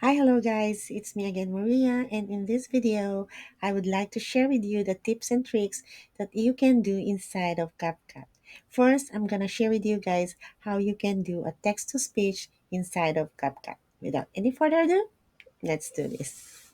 Hi, hello guys, it's me again, Maria, and in this video, I would like to share with you the tips and tricks that you can do inside of CapCut. First, I'm gonna share with you guys how you can do a text-to-speech inside of CapCut. Without any further ado, let's do this.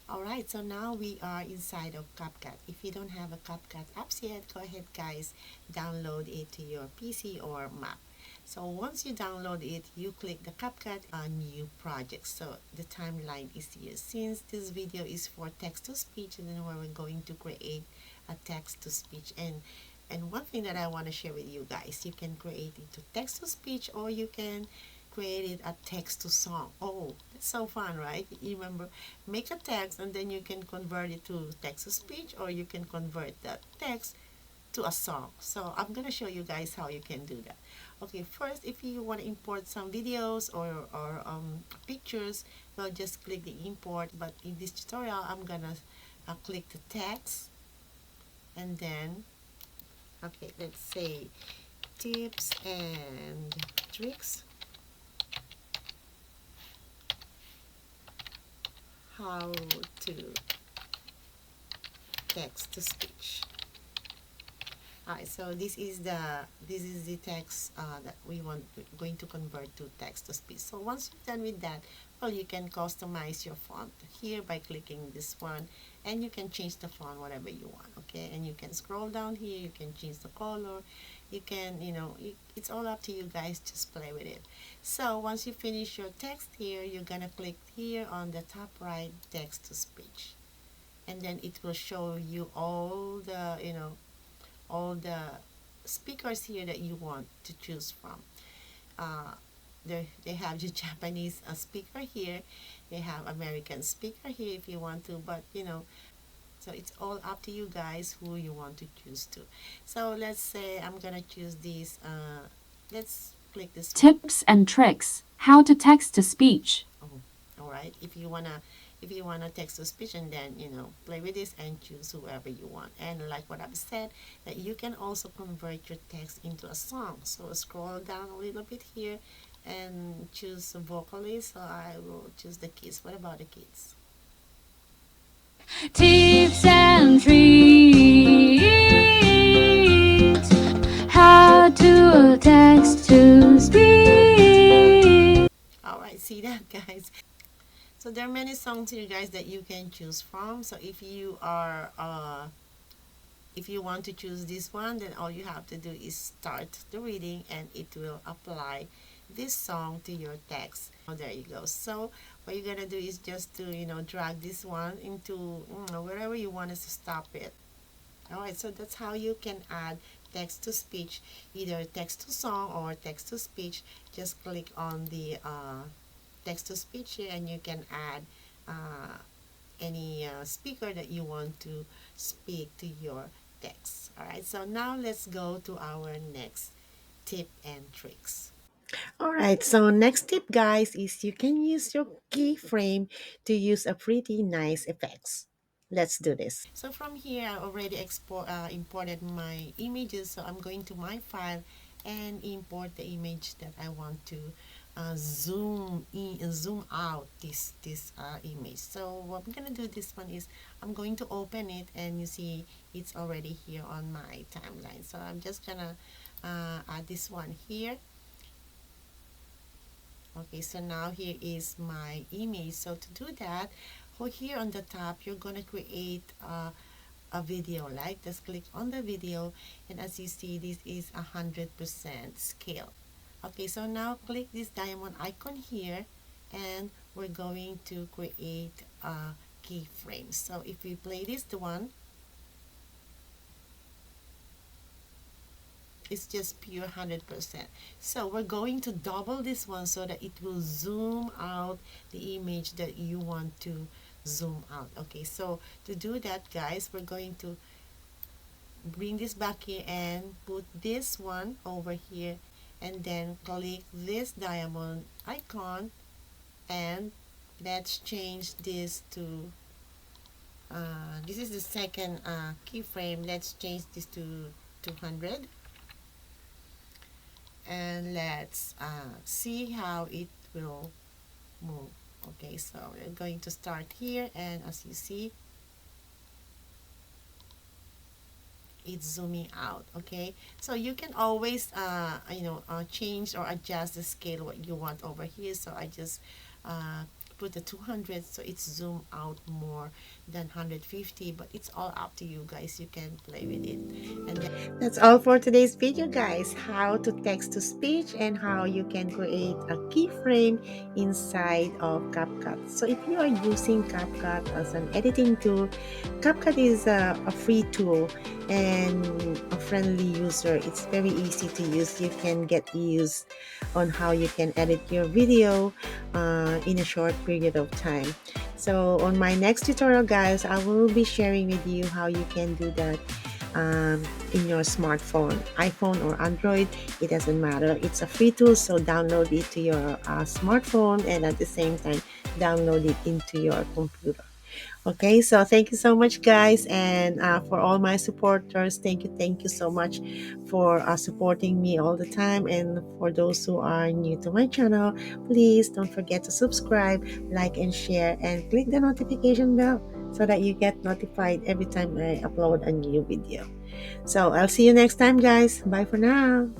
Alright, so now we are inside of CapCut. If you don't have a CapCut apps yet, go ahead guys, download it to your PC or Mac. So once you download it, you click the CapCut on new project. So the timeline is here. Since this video is for text-to-speech, and then we're going to create a text-to-speech. And one thing that I want to share with you guys, you can create it to text-to-speech or you can created a text to song. Oh, that's so fun, right? You remember, make a text and then you can convert it to text to speech, or you can convert that text to a song. So I'm gonna show you guys how you can do that. Okay, first, if you want to import some videos or pictures, well, just click the import. But in this tutorial, I'm gonna click the text, and then okay, let's say tips and tricks how to text to speech. Alright, so this is the text that we want going to convert to text to speech. So once you're done with that, well, you can customize your font here by clicking this one, and you can change the font whatever you want. Okay, and you can scroll down here, you can change the color, you can, it's all up to you guys. Just play with it. So once you finish your text here, you're gonna click here on the top right, text to speech, and then it will show you all the speakers here that you want to choose from. Uh, they have the Japanese speaker here, they have American speaker here if you want to, but so it's all up to you guys who you want to choose to. So let's say I'm gonna choose this. Let's click this one. Tips and tricks. How to text to speech. Oh, all right. If you wanna text to speech, and then play with this and choose whoever you want. And like what I've said, that you can also convert your text into a song. So scroll down a little bit here and choose a vocalist. So I will choose the kids. What about the kids? Tips and tricks. How to text to speech. All right, see that, guys. So there are many songs here, guys, that you can choose from. So if you want to choose this one, then all you have to do is start the reading and it will apply this song to your text. Oh, there you go. So what you're gonna do is just to drag this one into wherever you want us to stop it. All right, so that's how you can add text to speech, either text to song or text to speech. Just click on the text to speech here, and you can add any speaker that you want to speak to your text. All right, so now let's go to our next tip and tricks. All right, so next tip, guys, is you can use your keyframe to use a pretty nice effects. Let's do this. So from here, I already imported my images. So I'm going to my file and import the image that I want to zoom out this image. So what I'm gonna do this one is I'm going to open it, and you see it's already here on my timeline. So I'm just gonna add this one here. Okay, so now here is my image. So to do that, here on the top, you're gonna create a video. Like, just click on the video, and as you see, this is 100% scale. Okay, so now click this diamond icon here, and we're going to create a keyframe. So if we play this one, it's just pure 100%. So we're going to double this one so that it will zoom out the image that you want to zoom out. Okay, so to do that, guys, we're going to bring this back here and put this one over here, and then click this diamond icon, and let's change this to this is the second keyframe. Let's change this to 200, and let's see how it will move. Okay, Okay, so we're going to start here, and as you see, it's zooming out. Okay, so you can always change or adjust the scale what you want over here. So I just put the 200 so it's zoom out more than 150, but it's all up to you guys. You can play with it. And that's all for today's video, guys. How to text to speech and how you can create a keyframe inside of CapCut. So if you are using CapCut as an editing tool, CapCut is a free tool and a friendly user. It's very easy to use. You can get used on how you can edit your video in a short period of time. So on my next tutorial, guys, I will be sharing with you how you can do that in your smartphone, iPhone or Android. It doesn't matter. It's a free tool, so download it to your smartphone, and at the same time download it into your computer. Okay, so thank you so much, guys, and for all my supporters, thank you so much for supporting me all the time. And for those who are new to my channel, please don't forget to subscribe, like, and share, and click the notification bell so that you get notified every time I upload a new video. So I'll see you next time, guys. Bye for now.